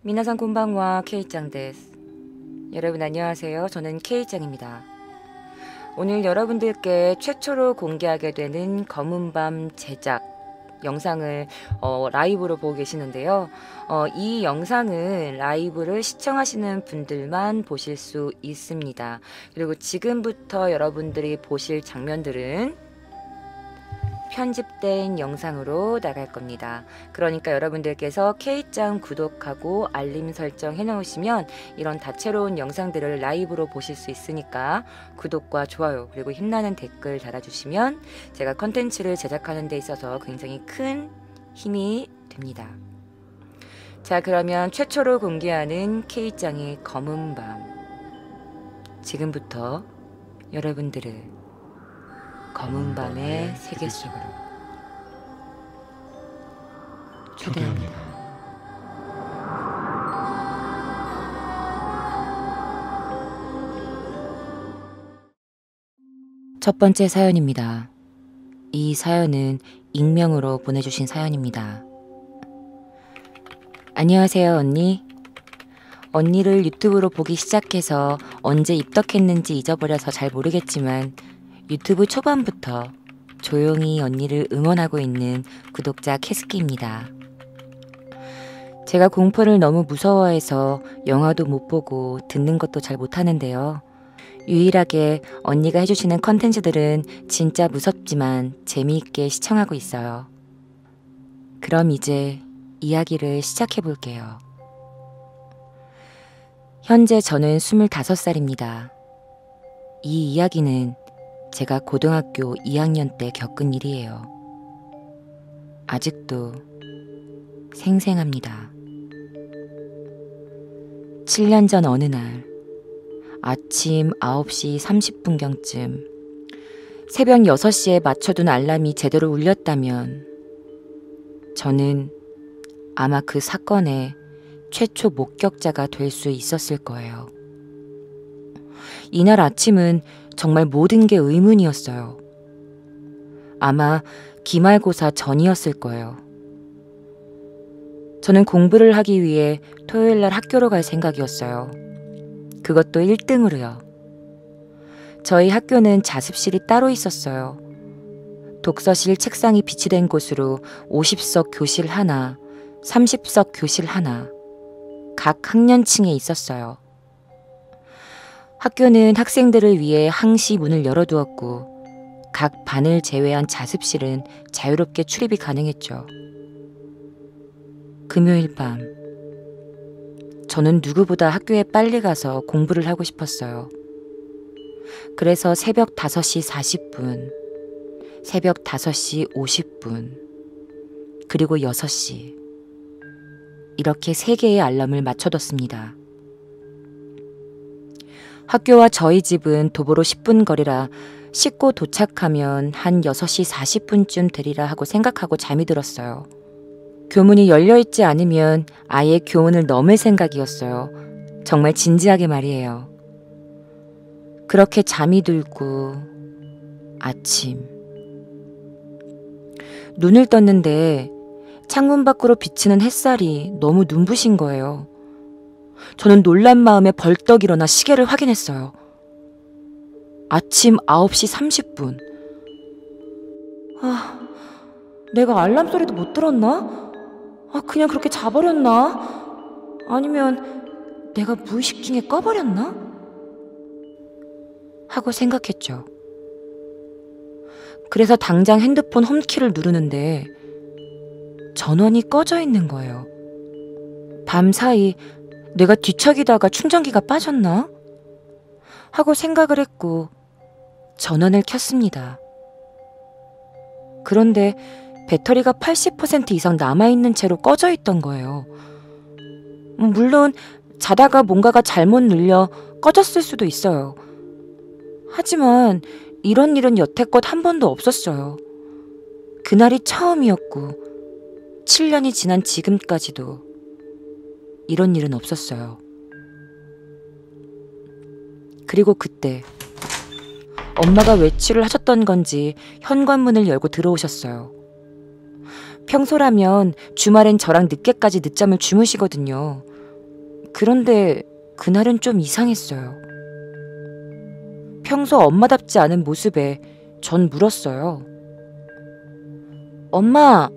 미나상 곤방와 K짱 데스. 여러분 안녕하세요. 저는 K짱입니다. 오늘 여러분들께 최초로 공개하게 되는 검은밤 제작 영상을 라이브로 보고 계시는데요. 이 영상은 라이브를 시청하시는 분들만 보실 수 있습니다. 그리고 지금부터 여러분들이 보실 장면들은 편집된 영상으로 나갈 겁니다. 그러니까 여러분들께서 K짱 구독하고 알림 설정 해놓으시면 이런 다채로운 영상들을 라이브로 보실 수 있으니까 구독과 좋아요 그리고 힘나는 댓글 달아주시면 제가 컨텐츠를 제작하는 데 있어서 굉장히 큰 힘이 됩니다. 자, 그러면 최초로 공개하는 K짱의 검은 밤, 지금부터 여러분들을 검은 밤의 세계 속으로 초대합니다. 첫 번째 사연입니다. 이 사연은 익명으로 보내주신 사연입니다. 안녕하세요, 언니. 언니를 유튜브로 보기 시작해서 언제 입덕했는지 잊어버려서 잘 모르겠지만 유튜브 초반부터 조용히 언니를 응원하고 있는 구독자 캐스키입니다. 제가 공포를 너무 무서워해서 영화도 못 보고 듣는 것도 잘 못하는데요. 유일하게 언니가 해주시는 컨텐츠들은 진짜 무섭지만 재미있게 시청하고 있어요. 그럼 이제 이야기를 시작해볼게요. 현재 저는 25살입니다. 이 이야기는 제가 고등학교 2학년 때 겪은 일이에요. 아직도 생생합니다. 7년 전 어느 날 아침 9시 30분경쯤 새벽 6시에 맞춰둔 알람이 제대로 울렸다면 저는 아마 그 사건의 최초 목격자가 될 수 있었을 거예요. 이날 아침은 정말 모든 게 의문이었어요. 아마 기말고사 전이었을 거예요. 저는 공부를 하기 위해 토요일날 학교로 갈 생각이었어요. 그것도 1등으로요. 저희 학교는 자습실이 따로 있었어요. 독서실 책상이 비치된 곳으로 50석 교실 하나, 30석 교실 하나, 각 학년층에 있었어요. 학교는 학생들을 위해 항시 문을 열어두었고 각 반을 제외한 자습실은 자유롭게 출입이 가능했죠. 금요일 밤, 저는 누구보다 학교에 빨리 가서 공부를 하고 싶었어요. 그래서 새벽 5시 40분, 새벽 5시 50분, 그리고 6시 이렇게 3개의 알람을 맞춰뒀습니다. 학교와 저희 집은 도보로 10분 거리라 씻고 도착하면 한 6시 40분쯤 되리라 하고 생각하고 잠이 들었어요. 교문이 열려있지 않으면 아예 교문을 넘을 생각이었어요. 정말 진지하게 말이에요. 그렇게 잠이 들고 아침, 눈을 떴는데 창문 밖으로 비치는 햇살이 너무 눈부신 거예요. 저는 놀란 마음에 벌떡 일어나 시계를 확인했어요. 아침 9시 30분. 내가 알람 소리도 못 들었나? 그냥 그렇게 자버렸나? 아니면 내가 무의식 중에 꺼버렸나? 하고 생각했죠. 그래서 당장 핸드폰 홈키를 누르는데 전원이 꺼져 있는 거예요. 밤사이 내가 뒤척이다가 충전기가 빠졌나? 하고 생각을 했고 전원을 켰습니다. 그런데 배터리가 80% 이상 남아있는 채로 꺼져 있던 거예요. 물론 자다가 뭔가가 잘못 눌려 꺼졌을 수도 있어요. 하지만 이런 일은 여태껏 한 번도 없었어요. 그날이 처음이었고 7년이 지난 지금까지도 이런 일은 없었어요. 그리고 그때 엄마가 외출을 하셨던 건지 현관문을 열고 들어오셨어요. 평소라면 주말엔 저랑 늦게까지 늦잠을 주무시거든요. 그런데 그날은 좀 이상했어요. 평소 엄마답지 않은 모습에 전 물었어요. 엄마,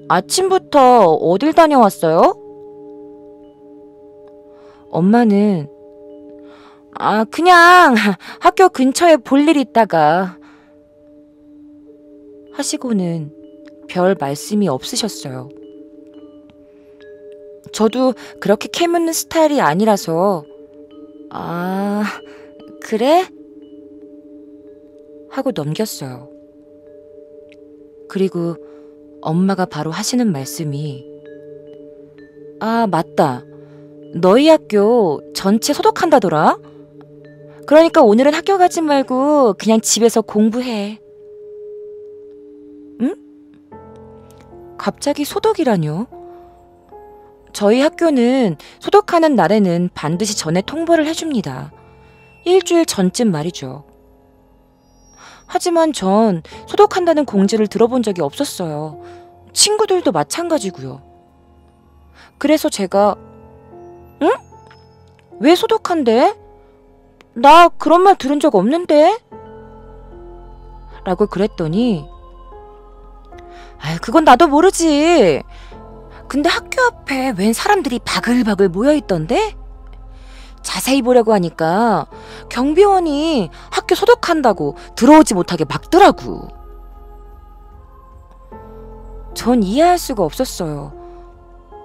아침부터 어딜 다녀왔어요? 엄마는 그냥 학교 근처에 볼 일 있다가 하시고는 별 말씀이 없으셨어요. 저도 그렇게 캐묻는 스타일이 아니라서 그래? 하고 넘겼어요. 그리고 엄마가 바로 하시는 말씀이 맞다. 너희 학교 전체 소독한다더라? 그러니까 오늘은 학교 가지 말고 그냥 집에서 공부해. 응? 갑자기 소독이라뇨? 저희 학교는 소독하는 날에는 반드시 전에 통보를 해줍니다. 일주일 전쯤 말이죠. 하지만 전 소독한다는 공지를 들어본 적이 없었어요. 친구들도 마찬가지고요. 그래서 제가 응? 왜 소독한대? 나 그런 말 들은 적 없는데? 라고 그랬더니 그건 나도 모르지. 근데 학교 앞에 웬 사람들이 바글바글 모여있던데? 자세히 보려고 하니까 경비원이 학교 소독한다고 들어오지 못하게 막더라고. 전 이해할 수가 없었어요.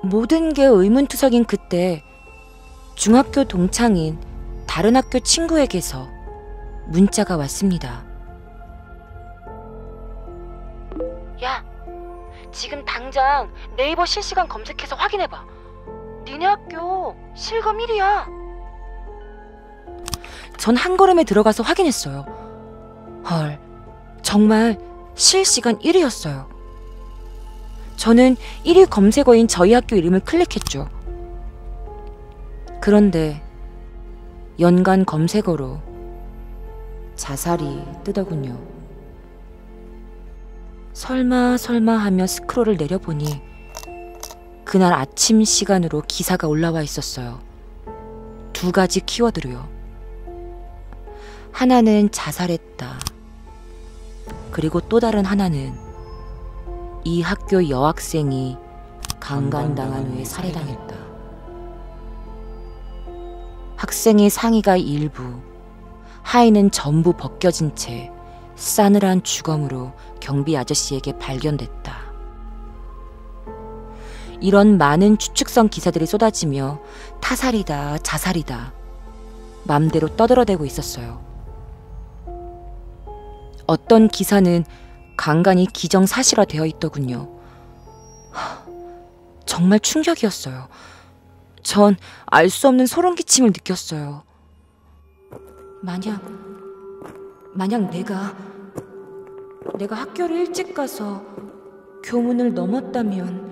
모든 게 의문투석인 그때 중학교 동창인 다른 학교 친구에게서 문자가 왔습니다. 야, 지금 당장 네이버 실시간 검색해서 확인해봐. 니네 학교 실검 1위야. 전 한 걸음에 들어가서 확인했어요. 헐, 정말 실시간 1위였어요. 저는 1위 검색어인 저희 학교 이름을 클릭했죠. 그런데 연관 검색어로 자살이 뜨더군요. 설마 하며 스크롤을 내려보니 그날 아침 시간으로 기사가 올라와 있었어요. 2가지 키워드로요. 하나는 자살했다. 그리고 또 다른 하나는 이 학교 여학생이 강간당한 후에 살해당했다. 학생의 상의가 일부, 하의는 전부 벗겨진 채 싸늘한 주검으로 경비 아저씨에게 발견됐다. 이런 많은 추측성 기사들이 쏟아지며 타살이다, 자살이다 맘대로 떠들어대고 있었어요. 어떤 기사는 강간이 기정사실화되어 있더군요. 정말 충격이었어요. 전 알 수 없는 소름 끼침을 느꼈어요. 만약 내가 학교를 일찍 가서 교문을 넘었다면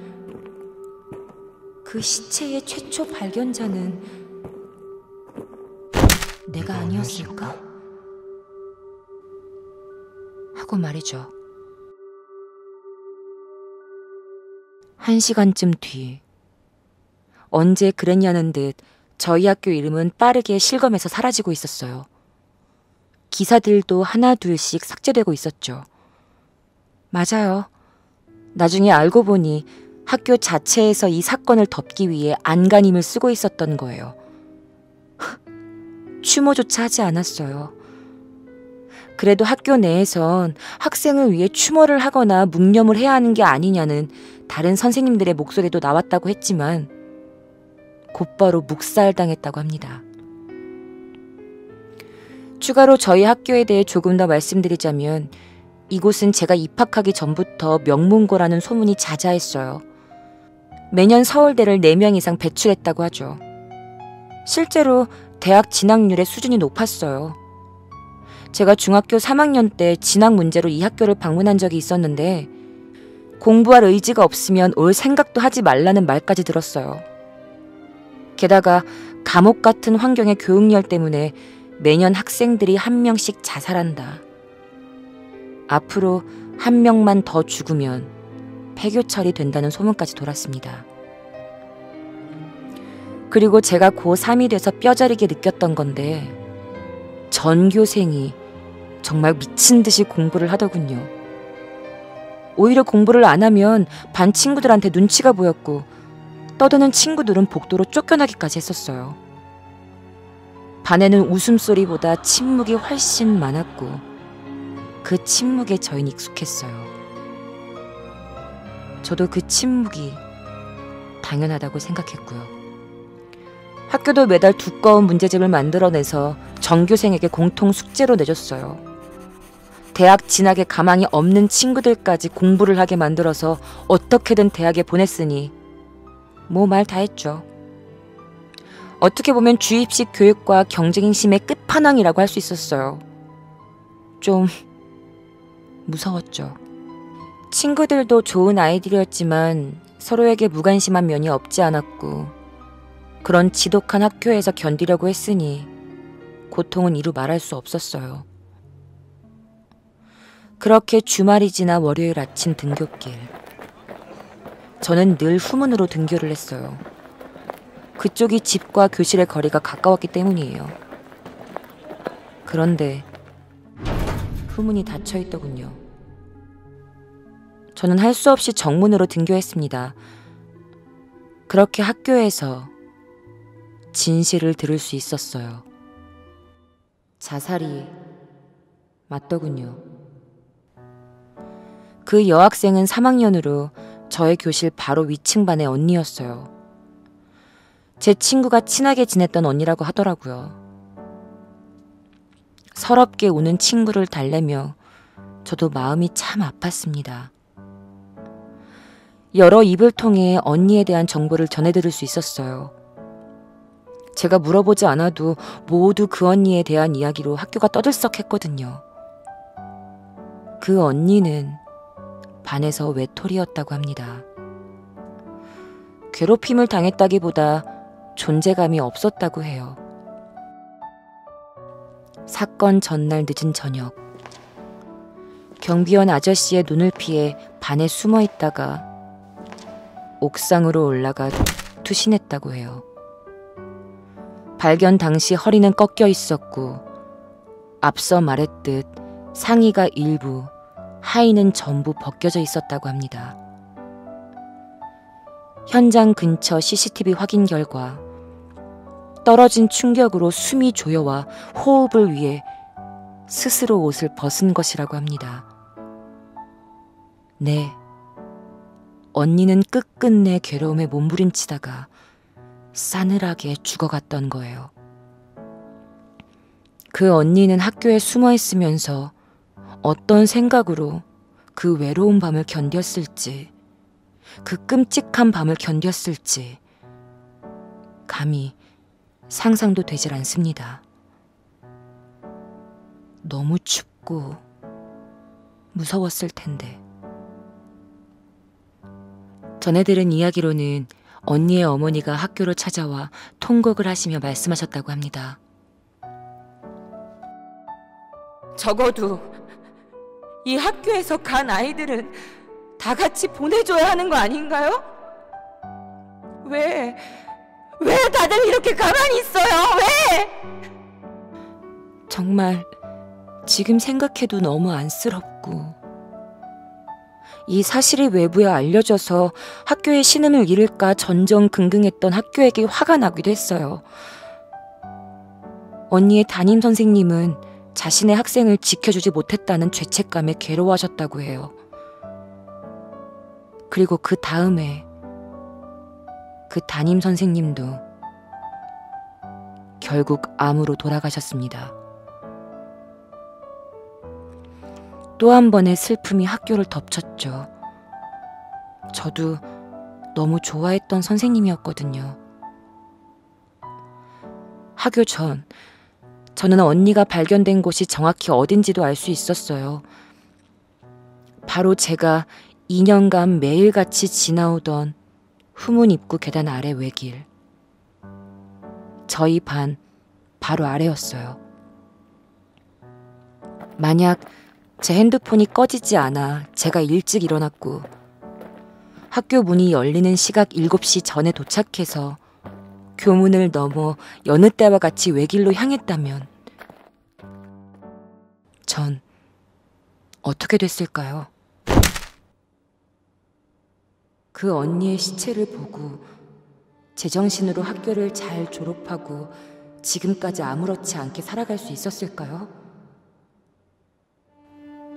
그 시체의 최초 발견자는 내가 아니었을까? 하고 말이죠. 1시간쯤 뒤, 언제 그랬냐는 듯 저희 학교 이름은 빠르게 실검에서 사라지고 있었어요. 기사들도 하나 둘씩 삭제되고 있었죠. 맞아요. 나중에 알고 보니 학교 자체에서 이 사건을 덮기 위해 안간힘을 쓰고 있었던 거예요. 추모조차 하지 않았어요. 그래도 학교 내에선 학생을 위해 추모를 하거나 묵념을 해야 하는 게 아니냐는 다른 선생님들의 목소리도 나왔다고 했지만 곧바로 묵살당했다고 합니다. 추가로 저희 학교에 대해 조금 더 말씀드리자면 이곳은 제가 입학하기 전부터 명문고라는 소문이 자자했어요. 매년 서울대를 4명 이상 배출했다고 하죠. 실제로 대학 진학률의 수준이 높았어요. 제가 중학교 3학년 때 진학 문제로 이 학교를 방문한 적이 있었는데 공부할 의지가 없으면 올 생각도 하지 말라는 말까지 들었어요. 게다가 감옥 같은 환경의 교육열 때문에 매년 학생들이 1명씩 자살한다. 앞으로 1명만 더 죽으면 폐교철이 된다는 소문까지 돌았습니다. 그리고 제가 고3이 돼서 뼈저리게 느꼈던 건데 전교생이 정말 미친 듯이 공부를 하더군요. 오히려 공부를 안 하면 반 친구들한테 눈치가 보였고 떠드는 친구들은 복도로 쫓겨나기까지 했었어요. 반에는 웃음소리보다 침묵이 훨씬 많았고 그 침묵에 저희는 익숙했어요. 저도 그 침묵이 당연하다고 생각했고요. 학교도 매달 두꺼운 문제집을 만들어내서 전교생에게 공통 숙제로 내줬어요. 대학 진학에 가망이 없는 친구들까지 공부를 하게 만들어서 어떻게든 대학에 보냈으니 뭐 말 다 했죠. 어떻게 보면 주입식 교육과 경쟁심의 끝판왕이라고 할 수 있었어요. 좀 무서웠죠. 친구들도 좋은 아이들이었지만 서로에게 무관심한 면이 없지 않았고 그런 지독한 학교에서 견디려고 했으니 고통은 이루 말할 수 없었어요. 그렇게 주말이 지나 월요일 아침 등굣길. 저는 늘 후문으로 등교를 했어요. 그쪽이 집과 교실의 거리가 가까웠기 때문이에요. 그런데 후문이 닫혀 있더군요. 저는 할 수 없이 정문으로 등교했습니다. 그렇게 학교에서 진실을 들을 수 있었어요. 자살이 맞더군요. 그 여학생은 3학년으로 저의 교실 바로 위층 반의 언니였어요. 제 친구가 친하게 지냈던 언니라고 하더라고요. 서럽게 우는 친구를 달래며 저도 마음이 참 아팠습니다. 여러 입을 통해 언니에 대한 정보를 전해들을 수 있었어요. 제가 물어보지 않아도 모두 그 언니에 대한 이야기로 학교가 떠들썩했거든요. 그 언니는 반에서 외톨이였다고 합니다. 괴롭힘을 당했다기보다 존재감이 없었다고 해요. 사건 전날 늦은 저녁, 경비원 아저씨의 눈을 피해 반에 숨어 있다가 옥상으로 올라가 투신했다고 해요. 발견 당시 허리는 꺾여 있었고 앞서 말했듯 상의가 일부, 하의는 전부 벗겨져 있었다고 합니다. 현장 근처 CCTV 확인 결과 떨어진 충격으로 숨이 조여와 호흡을 위해 스스로 옷을 벗은 것이라고 합니다. 네, 언니는 끝끝내 괴로움에 몸부림치다가 싸늘하게 죽어갔던 거예요. 그 언니는 학교에 숨어 있으면서 어떤 생각으로 그 외로운 밤을 견뎠을지, 그 끔찍한 밤을 견뎠을지 감히 상상도 되질 않습니다. 너무 춥고 무서웠을 텐데. 전해 들은 이야기로는 언니의 어머니가 학교로 찾아와 통곡을 하시며 말씀하셨다고 합니다. 적어도 이 학교에서 간 아이들은 다 같이 보내줘야 하는 거 아닌가요? 왜 다들 이렇게 가만히 있어요? 왜? 정말 지금 생각해도 너무 안쓰럽고 이 사실이 외부에 알려져서 학교의 신임을 잃을까 전전긍긍했던 학교에게 화가 나기도 했어요. 언니의 담임 선생님은 자신의 학생을 지켜주지 못했다는 죄책감에 괴로워하셨다고 해요. 그리고 그 다음에 그 담임 선생님도 결국 암으로 돌아가셨습니다. 또 한 번의 슬픔이 학교를 덮쳤죠. 저도 너무 좋아했던 선생님이었거든요. 학교 전, 저는 언니가 발견된 곳이 정확히 어딘지도 알 수 있었어요. 바로 제가 2년간 매일같이 지나오던 후문 입구 계단 아래 외길. 저희 반 바로 아래였어요. 만약 제 핸드폰이 꺼지지 않아 제가 일찍 일어났고 학교 문이 열리는 시각 7시 전에 도착해서 교문을 넘어 여느 때와 같이 외길로 향했다면 전 어떻게 됐을까요? 그 언니의 시체를 보고 제정신으로 학교를 잘 졸업하고 지금까지 아무렇지 않게 살아갈 수 있었을까요?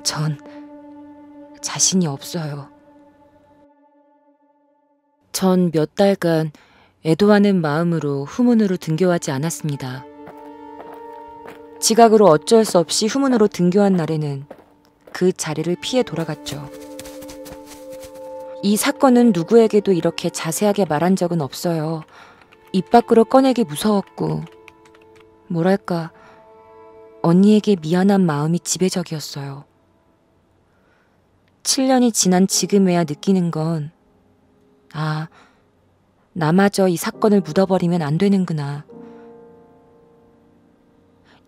전 자신이 없어요. 전 몇 달간 애도하는 마음으로 후문으로 등교하지 않았습니다. 지각으로 어쩔 수 없이 후문으로 등교한 날에는 그 자리를 피해 돌아갔죠. 이 사건은 누구에게도 이렇게 자세하게 말한 적은 없어요. 입 밖으로 꺼내기 무서웠고, 뭐랄까, 언니에게 미안한 마음이 지배적이었어요. 7년이 지난 지금에야 느끼는 건, 아, 나마저 이 사건을 묻어버리면 안 되는구나.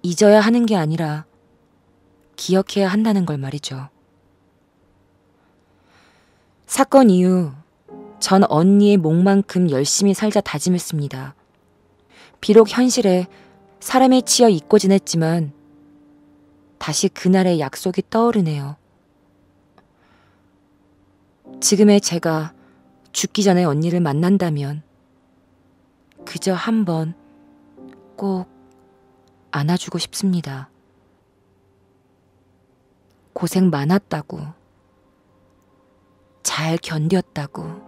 잊어야 하는 게 아니라 기억해야 한다는 걸 말이죠. 사건 이후 전 언니의 몫만큼 열심히 살자 다짐했습니다. 비록 현실에 사람에 치여 잊고 지냈지만 다시 그날의 약속이 떠오르네요. 지금의 제가 죽기 전에 언니를 만난다면 그저 한번 꼭 안아주고 싶습니다. 고생 많았다고, 잘 견뎠다고,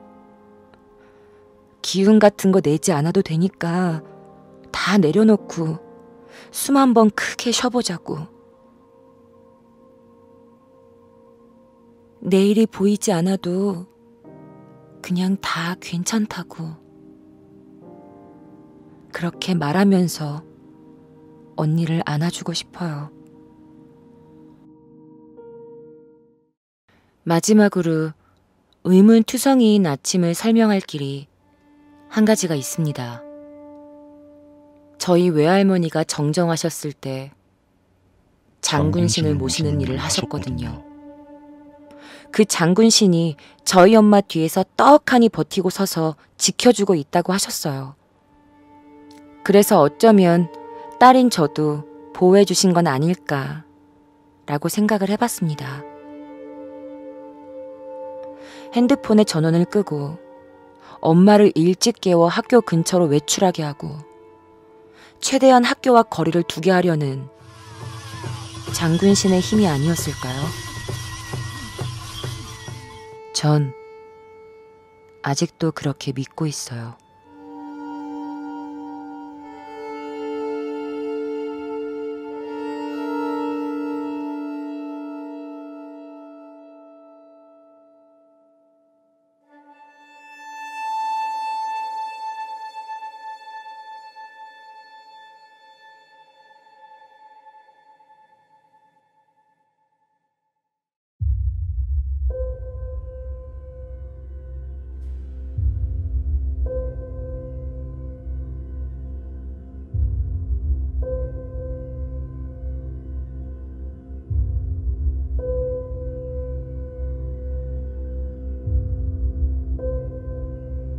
기운 같은 거 내지 않아도 되니까 다 내려놓고 숨 한 번 크게 쉬어보자고, 내일이 보이지 않아도 그냥 다 괜찮다고, 그렇게 말하면서 언니를 안아주고 싶어요. 마지막으로 의문투성이인 아침을 설명할 길이 한 가지가 있습니다. 저희 외할머니가 정정하셨을 때 장군신을 모시는 일을 하셨거든요. 그 장군신이 저희 엄마 뒤에서 떡하니 버티고 서서 지켜주고 있다고 하셨어요. 그래서 어쩌면 딸인 저도 보호해 주신 건 아닐까라고 생각을 해봤습니다. 핸드폰에 전원을 끄고 엄마를 일찍 깨워 학교 근처로 외출하게 하고 최대한 학교와 거리를 두게 하려는 장군신의 힘이 아니었을까요? 전 아직도 그렇게 믿고 있어요.